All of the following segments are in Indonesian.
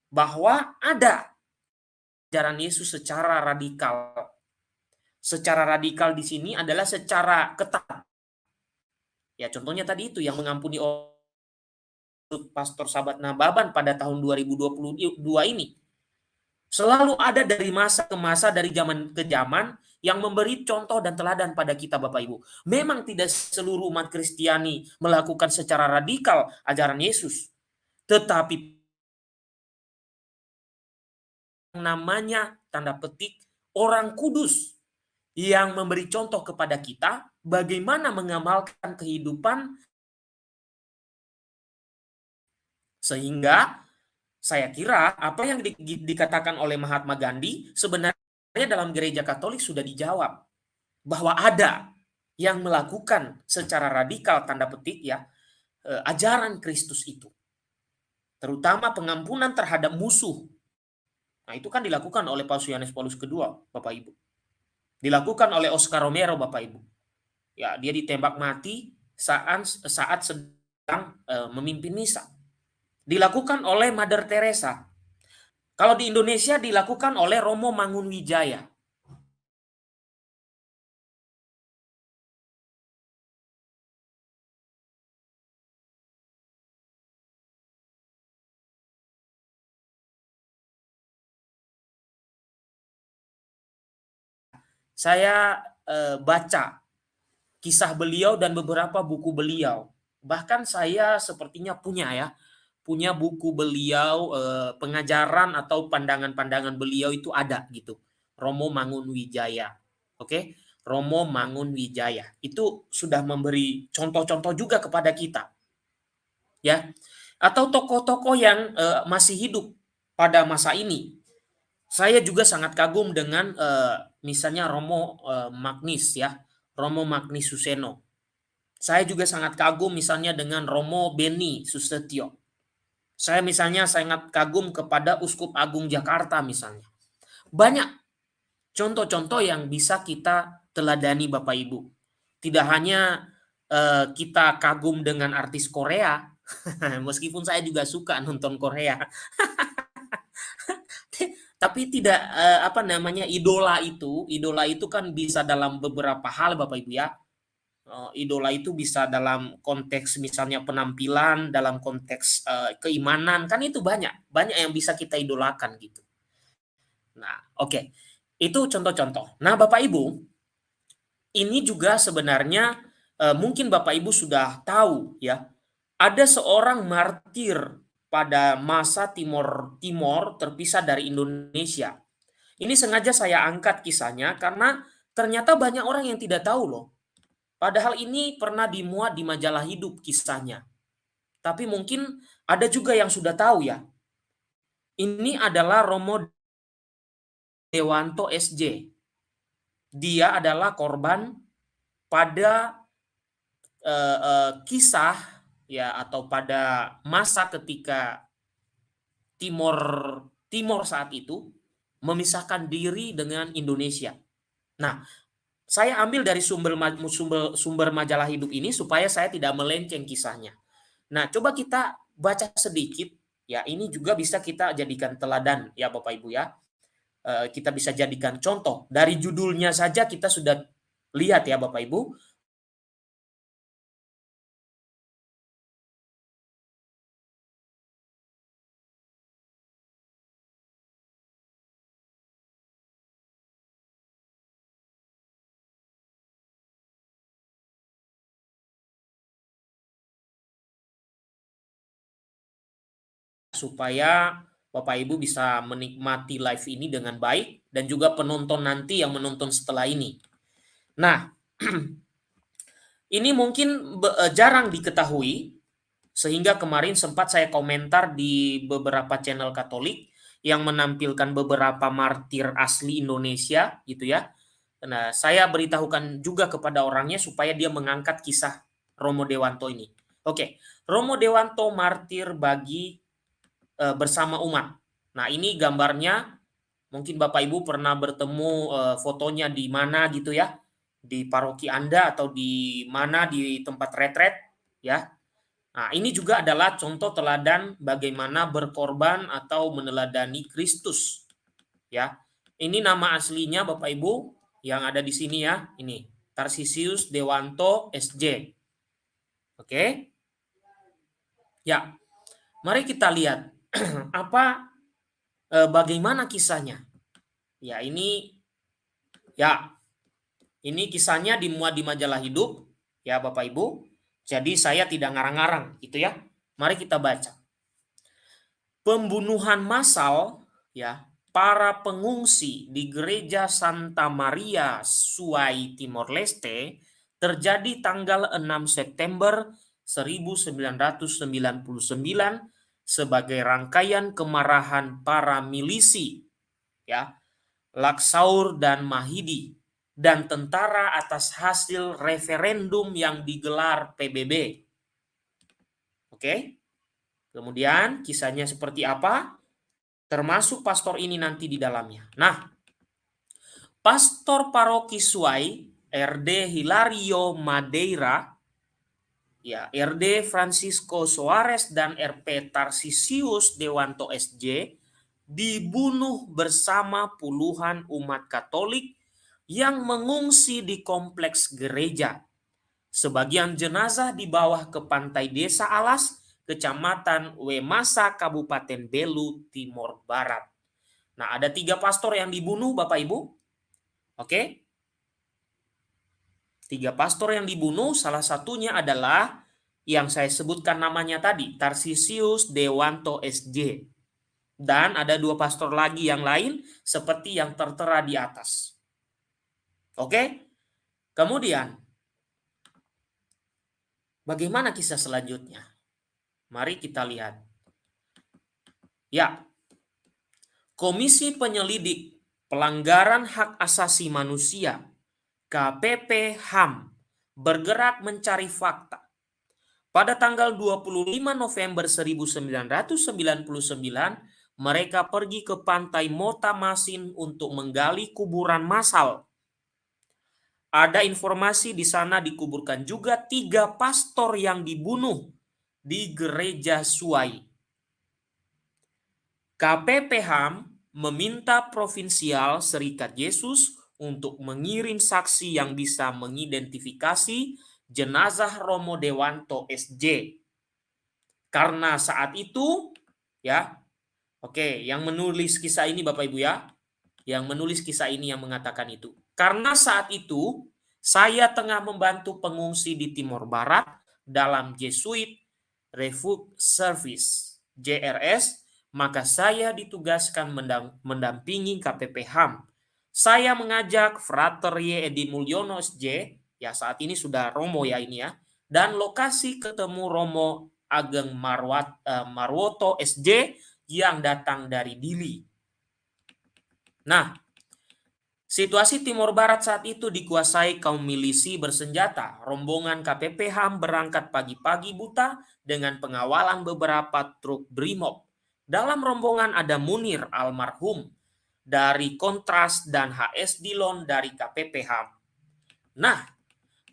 bahwa ada ajaran Yesus secara radikal. Secara radikal di sini adalah secara ketat. Ya, contohnya tadi itu yang mengampuni Pastor Sahabat Nababan pada tahun 2022 ini. Selalu ada dari masa ke masa, dari zaman ke zaman, yang memberi contoh dan teladan pada kita Bapak Ibu. Memang tidak seluruh umat Kristiani melakukan secara radikal ajaran Yesus. Tetapi namanya tanda petik orang kudus yang memberi contoh kepada kita bagaimana mengamalkan kehidupan sehingga saya kira apa yang dikatakan oleh Mahatma Gandhi sebenarnya dalam gereja Katolik sudah dijawab bahwa ada yang melakukan secara radikal tanda petik ya ajaran Kristus itu, terutama pengampunan terhadap musuh. Nah, itu kan dilakukan oleh Paus Yohanes Paulus kedua, Bapak Ibu. Dilakukan oleh Oscar Romero, Bapak Ibu. Ya, dia ditembak mati saat sedang memimpin misa. Dilakukan oleh Mother Teresa. Kalau di Indonesia dilakukan oleh Romo Mangunwijaya. Saya baca kisah beliau dan beberapa buku beliau. Bahkan saya sepertinya punya buku beliau, pengajaran atau pandangan-pandangan beliau itu ada gitu. Romo Mangunwijaya. Oke, Romo Mangunwijaya. Itu sudah memberi contoh-contoh juga kepada kita. Ya. Atau tokoh-tokoh yang masih hidup pada masa ini. Saya juga sangat kagum dengan misalnya Romo Magnis ya, Romo Magnis Suseno. Saya juga sangat kagum misalnya dengan Romo Beni Susetio. Saya misalnya sangat kagum kepada Uskup Agung Jakarta misalnya. Banyak contoh-contoh yang bisa kita teladani Bapak Ibu. Tidak hanya kita kagum dengan artis Korea, meskipun saya juga suka nonton Korea. Tapi tidak idola itu kan bisa dalam beberapa hal Bapak Ibu ya. Idola itu bisa dalam konteks misalnya penampilan, dalam konteks keimanan, kan itu banyak yang bisa kita idolakan gitu. Nah, oke. Itu contoh-contoh. Nah, Bapak Ibu, ini juga sebenarnya mungkin Bapak Ibu sudah tahu ya, ada seorang martir pada masa Timor terpisah dari Indonesia. Ini sengaja saya angkat kisahnya karena ternyata banyak orang yang tidak tahu loh. Padahal ini pernah dimuat di majalah Hidup kisahnya. Tapi mungkin ada juga yang sudah tahu ya. Ini adalah Romo Dewanto SJ. Dia adalah korban pada kisah ya atau pada masa ketika Timor Timor saat itu memisahkan diri dengan Indonesia. Nah, saya ambil dari sumber majalah Hidup ini supaya saya tidak melenceng kisahnya. Nah, coba kita baca sedikit ya. Ini juga bisa kita jadikan teladan ya Bapak Ibu ya. Kita bisa jadikan contoh. Dari judulnya saja kita sudah lihat ya Bapak Ibu. Supaya Bapak Ibu bisa menikmati live ini dengan baik dan juga penonton nanti yang menonton setelah ini. Nah, ini mungkin jarang diketahui sehingga kemarin sempat saya komentar di beberapa channel Katolik yang menampilkan beberapa martir asli Indonesia gitu ya. Nah, saya beritahukan juga kepada orangnya supaya dia mengangkat kisah Romo Dewanto ini. Oke, Romo Dewanto martir bagi bersama umat. Nah, ini gambarnya mungkin Bapak Ibu pernah bertemu fotonya di mana gitu ya, di paroki Anda atau di mana di tempat retret ya. Nah, ini juga adalah contoh teladan bagaimana berkorban atau meneladani Kristus, ya. Ini nama aslinya Bapak Ibu yang ada di sini ya, ini Tarsisius Dewanto SJ. Oke? Ya, mari kita lihat apa bagaimana kisahnya. Ya, ya, ini kisahnya dimuat di majalah Hidup ya Bapak Ibu. Jadi saya tidak ngarang-ngarang gitu ya. Mari kita baca. Pembunuhan massal ya para pengungsi di gereja Santa Maria Suai Timor Leste terjadi tanggal 6 September 1999 sebagai rangkaian kemarahan para milisi ya Laksaur dan Mahidi dan tentara atas hasil referendum yang digelar PBB. Oke. Kemudian kisahnya seperti apa? Termasuk pastor ini nanti di dalamnya. Nah, Pastor Paroki Suai, RD Hilario Madeira, ya, RD Francisco Soares dan RP Tarsisius Dewanto SJ dibunuh bersama puluhan umat Katolik yang mengungsi di kompleks gereja. Sebagian jenazah dibawa ke pantai Desa Alas, Kecamatan Wemasa, Kabupaten Belu, Timor Barat. Nah, ada 3 pastor yang dibunuh, Bapak Ibu. Oke? 3 pastor yang dibunuh, salah satunya adalah yang saya sebutkan namanya tadi, Tarsisius Dewanto SJ. Dan ada 2 pastor lagi yang lain seperti yang tertera di atas. Oke? Kemudian, bagaimana kisah selanjutnya? Mari kita lihat. Ya, Komisi Penyelidik Pelanggaran Hak Asasi Manusia KPP HAM bergerak mencari fakta. Pada tanggal 25 November 1999, mereka pergi ke pantai Mota Masin untuk menggali kuburan massal. Ada informasi di sana dikuburkan juga 3 pastor yang dibunuh di gereja Suai. KPP HAM meminta Provinsial Serikat Yesus untuk mengirim saksi yang bisa mengidentifikasi jenazah Romo Dewanto SJ. Karena saat itu, ya, oke, yang menulis kisah ini Bapak Ibu ya, yang menulis kisah ini yang mengatakan itu. Karena saat itu, saya tengah membantu pengungsi di Timor Barat dalam Jesuit Refuge Service, JRS, maka saya ditugaskan mendampingi KPP HAM. Saya mengajak Frater Y. Edi Mulyono SJ, ya saat ini sudah Romo ya ini ya, dan lokasi ketemu Romo Ageng Marwoto SJ yang datang dari Dili. Nah, situasi Timor Barat saat itu dikuasai kaum milisi bersenjata. Rombongan KPP HAM berangkat pagi-pagi buta dengan pengawalan beberapa truk Brimob. Dalam rombongan ada Munir almarhum dari Kontras dan HS Dilon dari KPP HAM. Nah,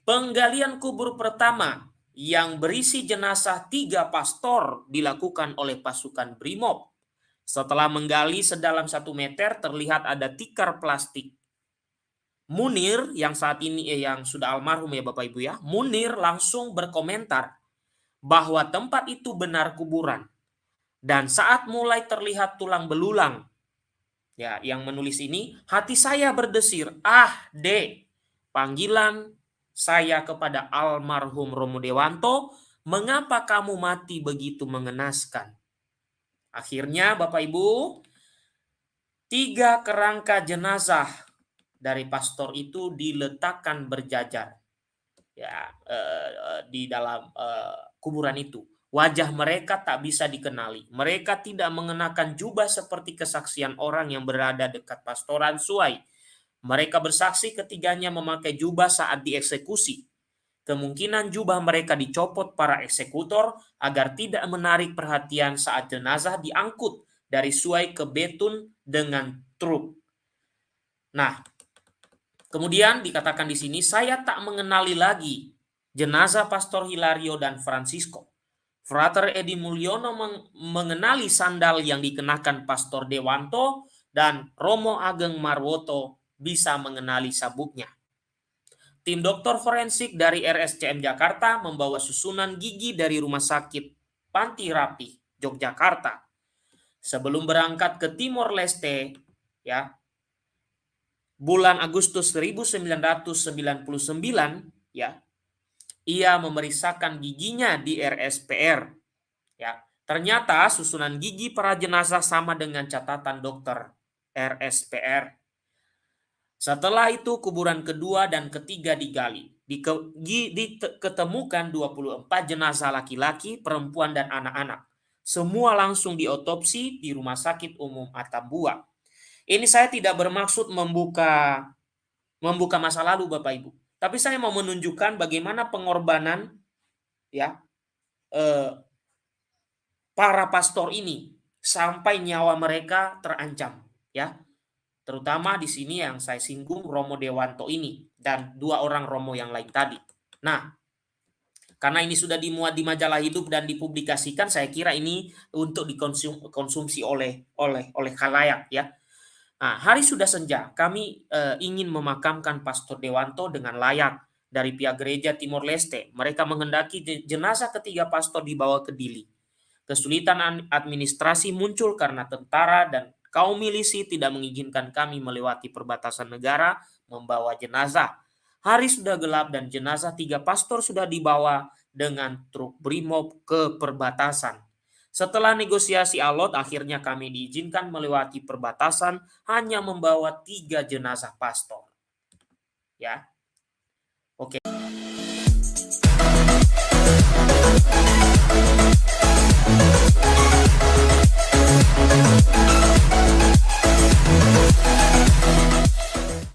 penggalian kubur pertama yang berisi jenazah 3 pastor dilakukan oleh pasukan Brimob. Setelah menggali sedalam 1 meter terlihat ada tikar plastik. Munir yang saat ini yang sudah almarhum ya Bapak Ibu ya, Munir langsung berkomentar bahwa tempat itu benar kuburan. Dan saat mulai terlihat tulang belulang, ya yang menulis ini, hati saya berdesir, Dek, panggilan saya kepada almarhum Romo Dewanto, mengapa kamu mati begitu mengenaskan? Akhirnya Bapak Ibu, 3 kerangka jenazah dari pastor itu diletakkan berjajar ya di dalam kuburan itu. Wajah mereka tak bisa dikenali. Mereka tidak mengenakan jubah seperti kesaksian orang yang berada dekat pastoran Suai. Mereka bersaksi ketiganya memakai jubah saat dieksekusi. Kemungkinan jubah mereka dicopot para eksekutor agar tidak menarik perhatian saat jenazah diangkut dari Suai ke Betun dengan truk. Nah, kemudian dikatakan di sini, saya tak mengenali lagi jenazah Pastor Hilario dan Francisco. Frater Edi Mulyono mengenali sandal yang dikenakan Pastor Dewanto, dan Romo Ageng Marwoto bisa mengenali sabuknya. Tim dokter forensik dari RSCM Jakarta membawa susunan gigi dari Rumah Sakit Panti Rapih, Yogyakarta. Sebelum berangkat ke Timor Leste, ya, bulan Agustus 1999, ya, ia memeriksakan giginya di RSPR. Ya, ternyata susunan gigi para jenazah sama dengan catatan dokter RSPR. Setelah itu kuburan kedua dan ketiga digali. Diketemukan 24 jenazah laki-laki, perempuan, dan anak-anak. Semua langsung diotopsi di Rumah Sakit Umum Atambua. Ini saya tidak bermaksud membuka masa lalu Bapak Ibu, tapi saya mau menunjukkan bagaimana pengorbanan, ya, para pastor ini sampai nyawa mereka terancam, ya. Terutama di sini yang saya singgung Romo Dewanto ini dan 2 orang Romo yang lain tadi. Nah, karena ini sudah dimuat di majalah Hidup dan dipublikasikan, saya kira ini untuk dikonsumsi oleh khalayak, ya. Nah, hari sudah senja, kami ingin memakamkan Pastor Dewanto dengan layak. Dari pihak gereja Timor Leste, mereka menghendaki jenazah ketiga pastor dibawa ke Dili. Kesulitan administrasi muncul karena tentara dan kaum milisi tidak mengizinkan kami melewati perbatasan negara membawa jenazah. Hari sudah gelap dan jenazah 3 pastor sudah dibawa dengan truk Brimob ke perbatasan. Setelah negosiasi alot, akhirnya kami diizinkan melewati perbatasan hanya membawa 3 jenazah pastor. Ya, oke.